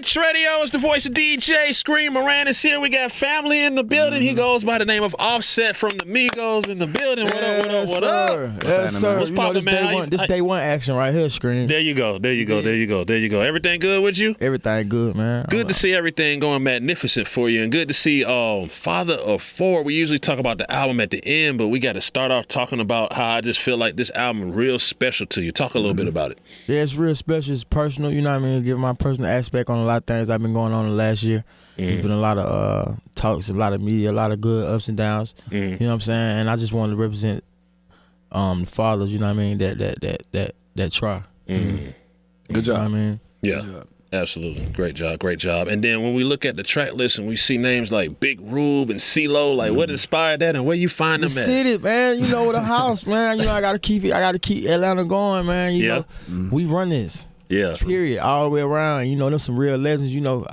Hoodrich Radio is the voice of DJ Scream Moran is here. We got family in the building. He goes by the name of Offset from the Migos in the building. What up, what up, what up? Yes, sir. What's poppin', man? This day one action right here, Scream. There you go. Everything good with you? Everything good, man. Good to see everything going magnificent for you, and good to see Father of Four. We usually talk about the album at the end, but we got to start off talking about how I just feel like this album is real special to you. Talk a little bit about it. Yeah, it's real special. It's personal. You know what I mean? Give my personal aspect on a lot of things I've been going on the last year. There's been a lot of talks, a lot of media, a lot of good ups and downs. You know what I'm saying? And I just wanted to represent the fathers. You know what I mean? That try. Good job. You know what I mean? Yeah. Good job. Absolutely. Great job. And then when we look at the track list and we see names like Big Rube and Ceelo, like what inspired that and where you find them at? The city, man. You know, with a house, man. You know, I gotta keep Atlanta going, man. You know, we run this. Yeah. Period. All the way around. You know, there's some real legends. You know,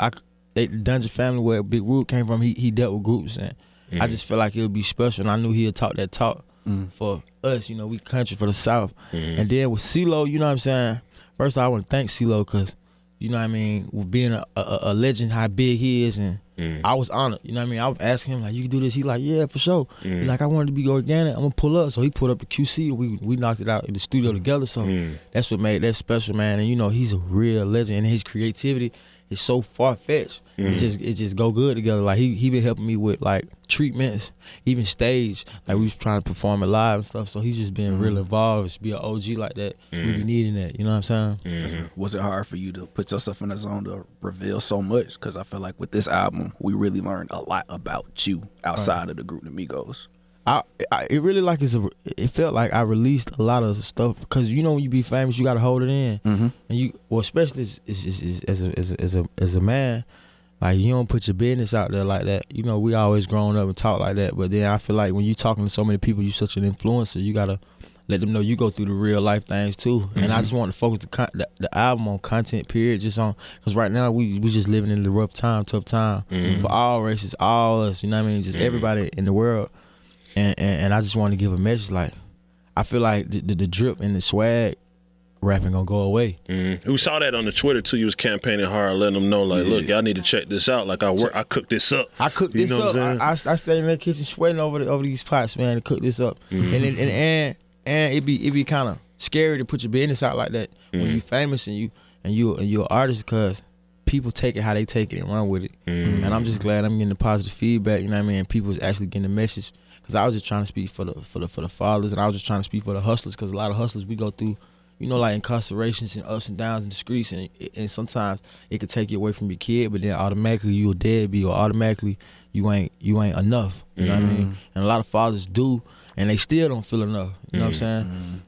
the Dungeon family where Big Rube came from, he dealt with groups, and I just felt like it would be special, and I knew he'd talk that talk for us. You know, we country for the South. And then with Ceelo, you know what I'm saying? First, I want to thank Ceelo because, you know what I mean, with being a legend, how big he is, and I was honored. You know what I mean? I was asking him, like, you can do this? He like, yeah, for sure. Like, I wanted to be organic. I'm going to pull up. So he pulled up the QC, and we knocked it out in the studio together. So that's what made that special, man. And, you know, he's a real legend, and his creativity is so far-fetched. It just go good together. Like, he been helping me with, like, treatments, even stage. Like, we was trying to perform it live and stuff. So he's just been real involved. To be an OG like that, we be needing that. You know what I'm saying? Was it hard for you to put yourself in the zone to reveal so much? Because I feel like with this album, we really learned a lot about you outside of the group, the Migos. It really like it felt like I released a lot of stuff because, you know, when you be famous, you gotta hold it in, and you, well, especially as a man, like, you don't put your business out there like that. You know, we always grown up and talk like that, but then I feel like when you talking to so many people, you such an influencer, you gotta let them know you go through the real life things too. And I just want to focus the album on content, period, just on, because right now we just living in the tough time for all races, all us. You know what I mean? Just everybody in the world. And I just want to give a message, like, I feel like the drip and the swag rapping gonna go away. We saw that on the Twitter too. You was campaigning hard, letting them know, like, look, y'all need to check this out. Like, I cooked this up. I cooked this up. I stayed in the kitchen sweating over these pots, man, to cook this up. And it be kind of scary to put your business out like that when you famous and you're an artist, because people take it how they take it and run with it. And I'm just glad I'm getting the positive feedback. You know what I mean? And people's actually getting the message. Because I was just trying to speak for the fathers, and I was just trying to speak for the hustlers, because a lot of hustlers, we go through, you know, like incarcerations and ups and downs in the streets, and sometimes it could take you away from your kid, but then automatically you a deadbeat, or automatically you ain't enough. You know what I mean? And a lot of fathers do, and they still don't feel enough. You know what I'm saying?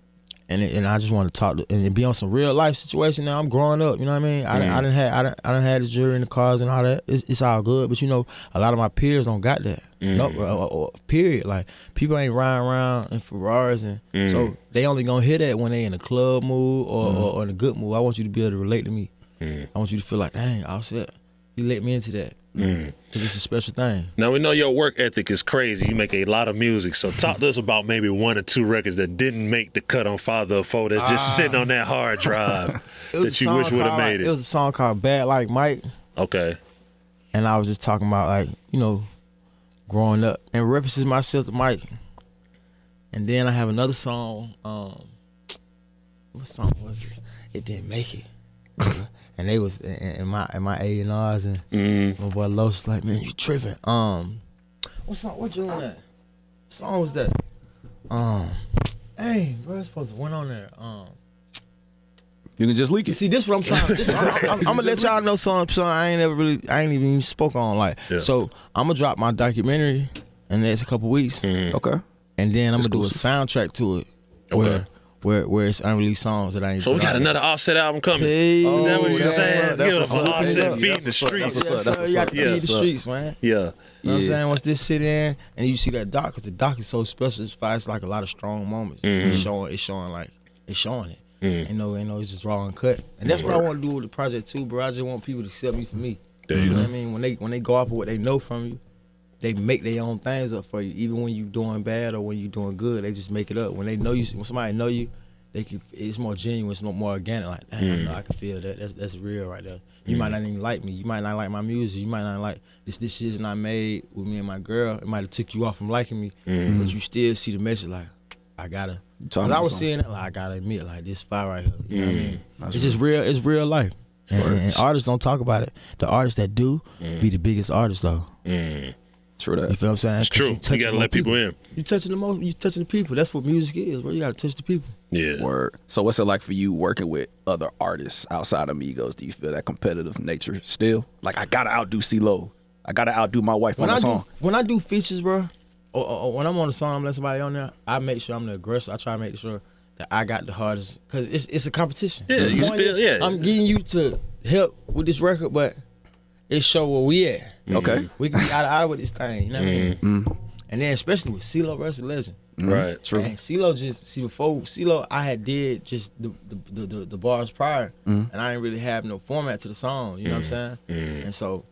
And I just want to talk and be on some real life situation. Now I'm growing up, you know what I mean? I done had the jury in the cars and all that. It's all good, but, you know, a lot of my peers don't got that. No, period. Like, people ain't riding around in Ferraris, and so they only gonna hear that when they in a club mood or in a good mood. I want you to be able to relate to me. I want you to feel like, dang, Offset, you let me into that. Because it's a special thing. Now, we know your work ethic is crazy. You make a lot of music. So talk to us about maybe 1 or 2 records that didn't make the cut on Father of Four, that's just sitting on that hard drive that you wish would have made it. It was a song called Bad Like Mike. Okay. And I was just talking about, like, you know, growing up, and references myself to Mike. And then I have another song. What song was it? It didn't make it. And they was in my A&Rs, and my boy Los was like, man, you tripping. What song? What you on that? What song was that? Hey, bro, it's supposed to went on there. You can just leak it. See, this what I'm trying. I'm gonna let y'all know something I ain't even spoke on. Like, so I'm gonna drop my documentary in the next couple weeks. Okay. And then I'm gonna do a soundtrack to it. Okay. Where it's unreleased songs that I ain't. So we got another Offset album coming. Hey, that what you're saying? Give us an Offset feeding the streets. That's what's up. You got to feed the streets, man. Yeah. You know what I'm saying? Once this sit in, and you see that doc, because the doc is so special. It's like a lot of strong moments. It's showing it. Ain't no, it's just raw and cut. And that's what I want to do with the project too, bro. I just want people to accept me for me. You know what I mean? When they go off of what they know from you, they make their own things up for you. Even when you doing bad or when you doing good, they just make it up. When they know you, when somebody know you, it's more genuine, it's more organic. Like, damn, no, I can feel that. That's real right there. You might not even like me. You might not like my music. You might not like this shit's not made with me and my girl. It might have took you off from liking me, but you still see the message like, I gotta. Cause I was seeing it like, I gotta admit, like, this fire right here. You know what I mean? It's just real. It's real life. And artists don't talk about it. The artists that do be the biggest artists though. True that. You feel what I'm saying? It's true. You gotta let people in. You touching the people. That's what music is, bro. You gotta touch the people. Yeah. Word. So what's it like for you working with other artists outside of Migos? Do you feel that competitive nature still? Like, I gotta outdo CeeLo. I gotta outdo my wife on the song. When I do features, bro, or when I'm on a song, I'm letting somebody on there, I make sure I'm the aggressor. I try to make sure that I got the hardest, cause it's a competition. Yeah, you still, yeah. I'm getting you to help with this record, but it show where we at. Okay. We can be out with this thing, you know what I mean? And then especially with CeeLo versus Legend. Right. True. And CeeLo before CeeLo, I had did just the bars prior, and I didn't really have no format to the song. You know what I'm saying? And so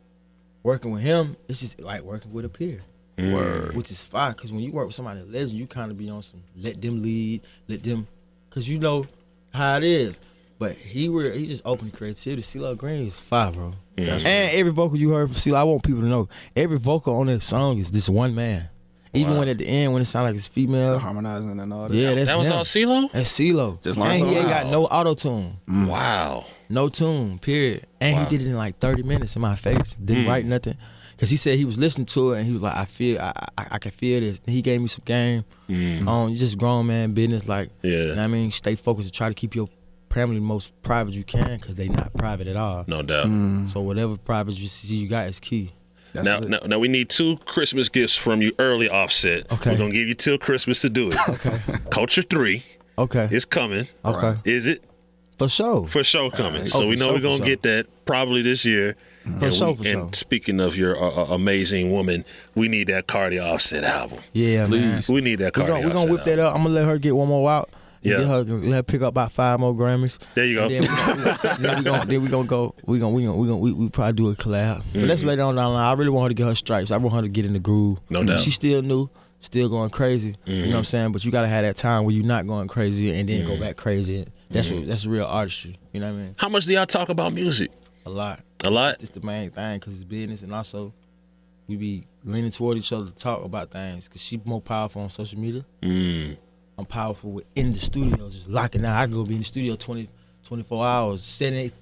working with him, it's just like working with a peer. Word. Which is fine, because when you work with somebody that's Legend, you kind of be on some let them lead, because you know how it is. But he just opened creativity. CeeLo Green is fire, bro. And every vocal you heard from CeeLo, I want people to know, every vocal on that song is this one man. Even when at the end, when it sounds like it's female. The harmonizing and all that. Yeah, that was him. all CeeLo? That's CeeLo. Just and he ain't got no auto-tune. Wow. No tune, period. And he did it in like 30 minutes in my face. Didn't write nothing. Because he said he was listening to it and he was like, I can feel this. And he gave me some game on just grown man business. Like, you know what I mean? Stay focused and try to keep your family the most private you can, because they not private at all. No doubt. So whatever private you see you got is key. Now we need 2 Christmas gifts from you early, Offset. Okay. We're going to give you till Christmas to do it. Okay. Culture 3 is coming. Okay. Is it? For sure. For sure coming. So we know we're going to get that probably this year. For sure. And speaking of your amazing woman, we need that Cardi Offset album. Yeah, please. Man. We need that Cardi Offset We're going to whip that up. I'm going to let her get one more out. Yeah. Let her pick up about 5 more Grammys. There you go. Then we gonna go. We probably do a collab. But that's later on down the line. I really want her to get her stripes. I want her to get in the groove. No doubt. She's still new, still going crazy. You know what I'm saying? But you gotta have that time where you're not going crazy and then go back crazy. That's real artistry. You know what I mean? How much do y'all talk about music? A lot. A lot. It's the main thing, because it's business, and also we be leaning toward each other to talk about things. Because she's more powerful on social media. I'm powerful in the studio, just locking out. I can go be in the studio 24 hours, 7, 8,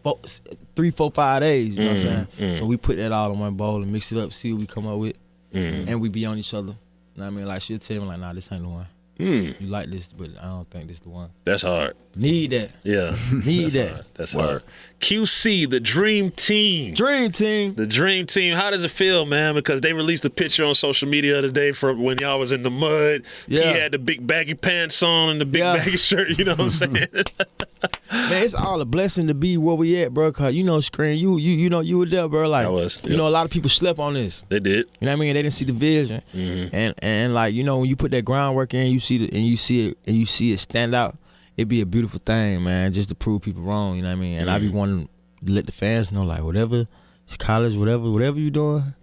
3, 4, 5 days. You know what I'm saying? So we put that all in one bowl and mix it up, see what we come up with, and we be on each other. You know what I mean? Like, she'll tell me like, nah, this ain't the one. You like this, but I don't think this the one. That's hard. Need that. Yeah. Need that. Hard. That's hard. QC, the Dream Team. Dream Team. The Dream Team. How does it feel, man? Because they released a picture on social media the other day from when y'all was in the mud. Yeah. He had the big baggy pants on and the big baggy shirt. You know what I'm saying? Man, it's all a blessing to be where we at, bro. Cause you know, Scream, you know, you were there, bro. Like, I was. You know, a lot of people slept on this. They did. You know what I mean? They didn't see the vision, and like, you know, when you put that groundwork in, you see it stand out. It'd be a beautiful thing, man, just to prove people wrong. You know what I mean? And I be wanting to let the fans know, like, whatever it's college, whatever you doing,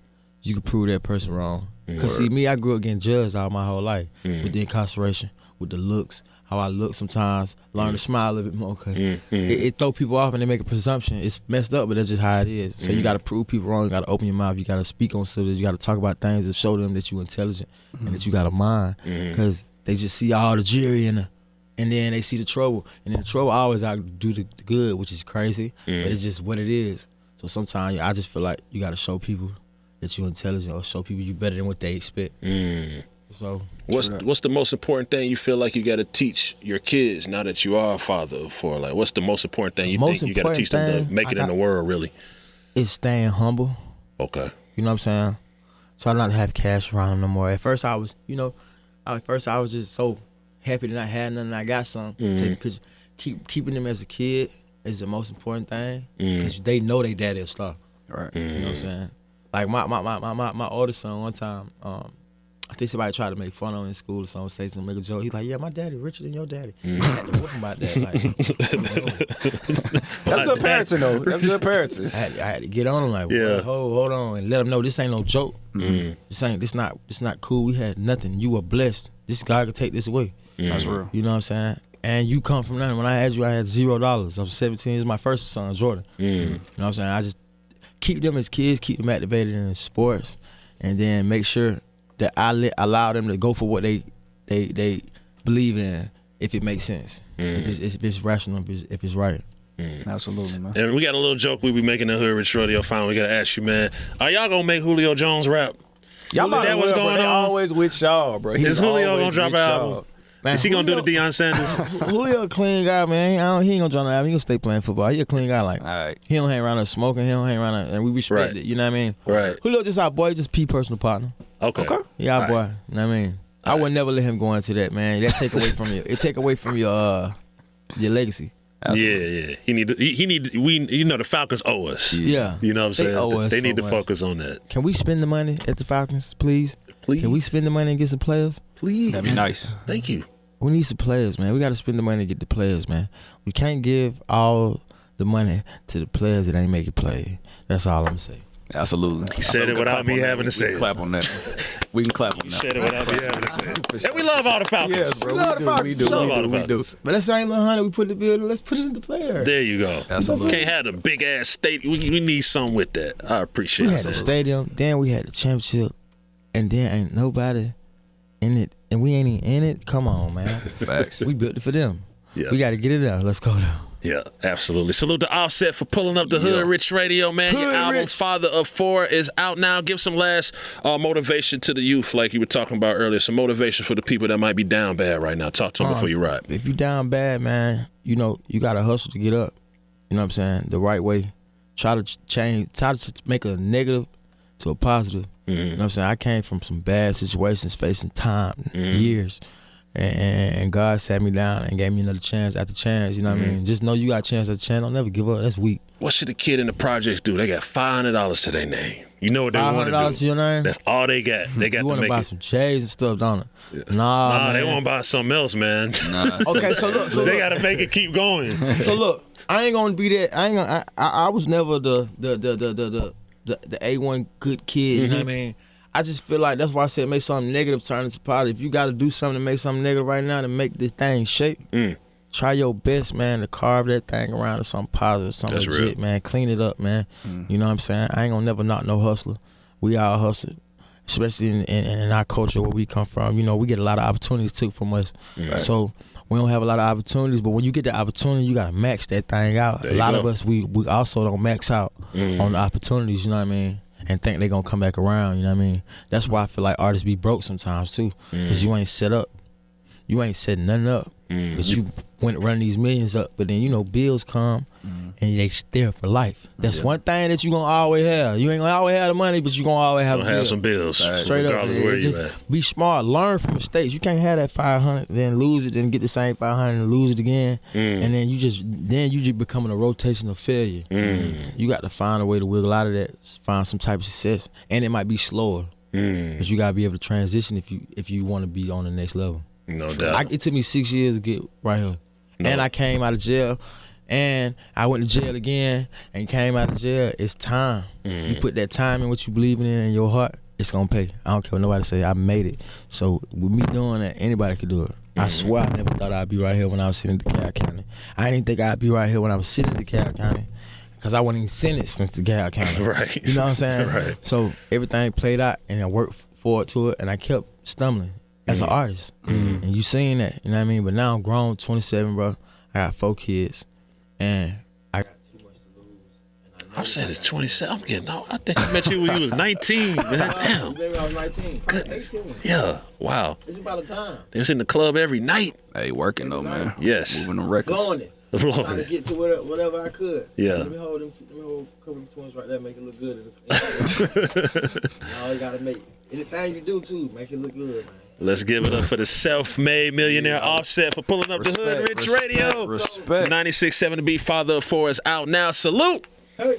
you can prove that person wrong. Cause see, me, I grew up getting judged all my whole life with the incarceration, with the looks, how I look sometimes. Learn to smile a little bit more, cause it throw people off and they make a presumption. It's messed up, but that's just how it is. So you got to prove people wrong. You got to open your mouth. You got to speak on subjects. You got to talk about things that show them that you're intelligent and that you got a mind. Cause they just see all the jury and then they see the trouble. And then the trouble always outdo the good, which is crazy. But it's just what it is. So sometimes I just feel like you got to show people that you're intelligent, or show people you better than what they expect. So what's the most important thing you feel like you got to teach your kids now that you are a father of 4? Like, what's the most important thing you think you got to teach them to make it in the world, really? It's staying humble. Okay. You know what I'm saying? Try not to have cash around them no more. At first I was, I was just so happy that I had nothing. I got something. Taking pictures. Keeping them as a kid is the most important thing, because they know they daddy a star. Right. You know what I'm saying? Like my oldest son, one time, I think somebody tried to make fun of him in school or something, say something, make a joke. He's like, yeah, my daddy richer than your daddy. I had to whip him about that. Like, that's good parenting, though. That's good parenting. I had to get on him like, hold on, and let him know this ain't no joke. This not cool. We had nothing. You were blessed. This God could take this away. That's real. You know what I'm saying? and you come from nothing. When I had you, I had $0. I was 17. This is my first son, Jordan. You know what I'm saying? I just keep them as kids, keep them activated in sports, and then make sure that I allow them to go for what they believe in, if it makes sense, if it's rational, if it's right. Absolutely, man. And we got a little joke we be making the Hoodrich Radio final. We got to ask you, man, are y'all going to make Julio Jones rap? Y'all might that what's going on? Always with y'all, bro. Is Julio going to drop an album? Man, Is he going to do the Deion Sanders? Julio a clean guy, man. He ain't going to drop an album. He going to stay playing football. He a clean guy. Like, all right. He don't hang around us smoking. He don't hang around us, and we respect it. You know what I mean? Right. Julio just our boy, just P personal partner. Okay. He our boy. You know what I mean? I would never let him go into that, man. That take away from you. It take away from your legacy. Yeah. He need. The Falcons owe us. Yeah. You know what I'm saying? They owe us They need so to much. focus on that. Can we spend the money at the Falcons, please? Please. Can we spend the money and get some players? Please. That'd be nice. Thank you. We need some players, man. We got to spend the money to get the players, man. We can't give all the money to the players that ain't make it play. That's all I'm going to say. Absolutely. He said it without me having to say it. Clap on that. We can clap on that. Said it without me having to say it. And we love all the Falcons. Yes, bro. We love the Falcons. We Love all the do. Falcons. But that same little $100 we put in the building, let's put it in the players. There you go. Absolutely. Can't have the big ass state. We need something with that. I appreciate We it. had the stadium, then we had the championship, and then ain't nobody in it, and we ain't even in it. Come on, man. Facts. We built it for them. Yeah. We got to get it out. Let's go down. Yeah, absolutely. Salute to Offset for pulling up the Hoodrich Radio, man. Your album, Hoodrich. Father of Four, is out now. Give some last motivation to the youth, like you were talking about earlier. Some motivation for the people that might be down bad right now. Talk to them before you rap. If you down bad, man, you know, you got to hustle to get up. You know what I'm saying? The right way. Try to change, try to make a negative to a positive. You know what I'm saying? I came from some bad situations, facing time, years. And God sat me down and gave me another chance after chance. You know what I mean? Just know you got a chance after chance. Don't never give up. That's weak. What should a kid in the projects do? They got $500 to their name. You know what they want to do. $500 to your name? That's all they got. They got You to want to make buy it. some J's and stuff, don't it? Yes. Nah, They man. want to buy something else, man. Okay, so look. They got to make it keep going. So look, I ain't gonna be that. I ain't gonna. I was never the A1 good kid. You know what I mean? I just feel like that's why I said make something negative turn into positive. If you got to do something to make something negative right now to make this thing shape, try your best, man, to carve that thing around to something positive, something That's legit, real. man. Clean it up, man. You know what I'm saying? I ain't gonna never knock no hustler. We all hustle, especially in our culture where we come from. You know, we get a lot of opportunities took from us. So we don't have a lot of opportunities, but when you get the opportunity, you gotta max that thing out. There A you lot go. of us, we also don't max out on the opportunities. You know what I mean? And think they gonna come back around. You know what I mean? That's why I feel like artists be broke sometimes too, because you ain't set up. You ain't setting nothing up, but you went running these millions up. But then you know bills come, and they stare for life. That's one thing that you gonna always have. You ain't gonna always have the money, but you gonna always have. Gonna a have bill. some bills. Straight up, regardless man. of where you Just at. be smart. Learn from mistakes. You can't have that 500, then lose it, then get the same 500 and lose it again, and then you just becoming a rotational failure. You got to find a way to wiggle out of that. Find some type of success, and it might be slower, but you gotta be able to transition if you want to be on the next level. No doubt. It took me 6 years to get right here, and I came out of jail. And I went to jail again and came out of jail. It's time. You put that time in what you believe in your heart, it's gonna pay. I don't care what nobody say. I made it. So with me doing that, anybody could do it. I swear I never thought I'd be right here when I was sitting in DeKalb County. I didn't think I'd be right here when I was sitting in DeKalb County, because I wasn't even sentenced in DeKalb County. Right. You know what I'm saying? Right. So everything played out, and I worked forward to it, and I kept stumbling as an artist. And you seen that, you know what I mean? But now I'm grown, 27, bro. I got 4 kids. And I got too much to lose. I said it's 27. I'm getting old. I think I met you when you was 19, man. Damn. Maybe I was 19. Goodness. 18. Yeah. Wow. It's about a time. They was in the club every night. Hey, working though, man. Yes. Moving the records. Blowing it. Blowing Trying to it. get to whatever I could. Yeah. Let me hold a couple of twins right there, make it look good. All you gotta make. Anything you do too, make it look good, man. Let's give it up for the self-made millionaire Offset for pulling up the Hoodrich Radio. Respect. 96.7 to be Father of Four is out now. Salute. Hey.